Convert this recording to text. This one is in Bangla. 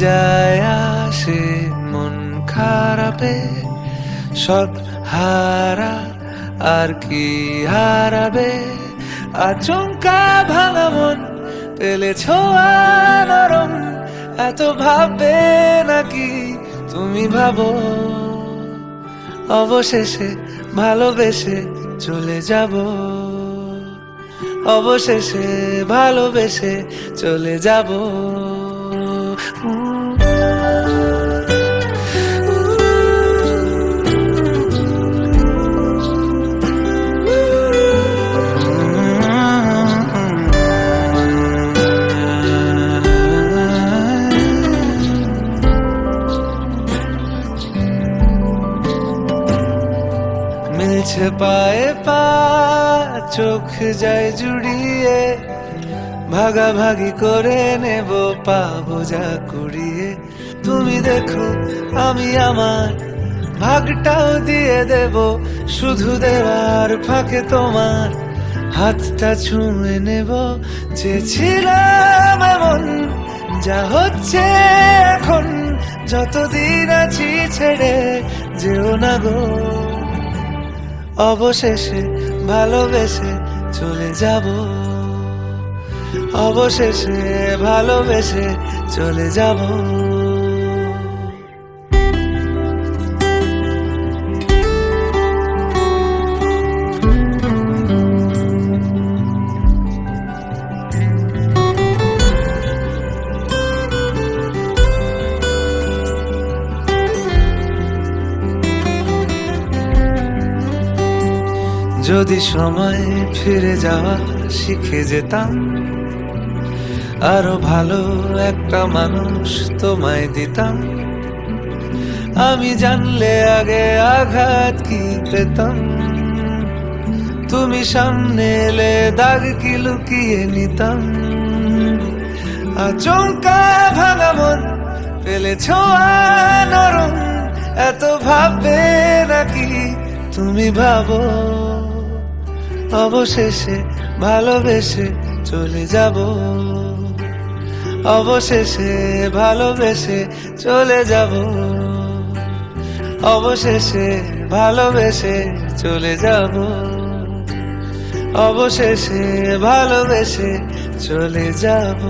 যায় আসে মন খারাপে, সব হারা আর কি হারাবে, আচমকা ভাঙা মন পেলে ছোঁয়া নরম, এত ভাববে নাকি তুমি ভাবো, অবশেষে ভালোবেসে চলে যাব, অবশেষে ভালোবেসে চলে যাব। মিলছে পায়ে পা, চোখ যায় জুড়িয়ে, ভাগাভাগি করে নেব পাবো যা কুড়িয়ে। তুমি দেখো আমি আমার ভাগটাও দিয়ে দেব, শুধু দেওয়ার ফাঁকে তোমার হাতটা ছুঁয়ে নেব। চেয়েছিলাম এমন, যা হচ্ছে এখন, যতদিন আছি ছেড়ে যেও না গো, অবশেষে ভালোবেসে চলে যাব, অবশেষে ভালোবেসে চলে যাব। যদি সময় ফিরে যাওয়া শিখে যেতাম, আরো ভালো একটা মানুষ তোমায় দিতাম, আমি জানলে আগে আঘাত কি পেতাম, তুমি সামনে এলে দাগ কি লুকিয়ে নিতাম, আচমকা ভাঙা মন পেলে ছোঁয়া নরম, এত ভাববে নাকি তুমি ভাবো, অবশেষে ভালোবেসে চলে যাব, অবশেষে ভালোবেসে চলে যাব, অবশেষে ভালোবেসে চলে যাব, অবশেষে ভালোবেসে চলে যাব।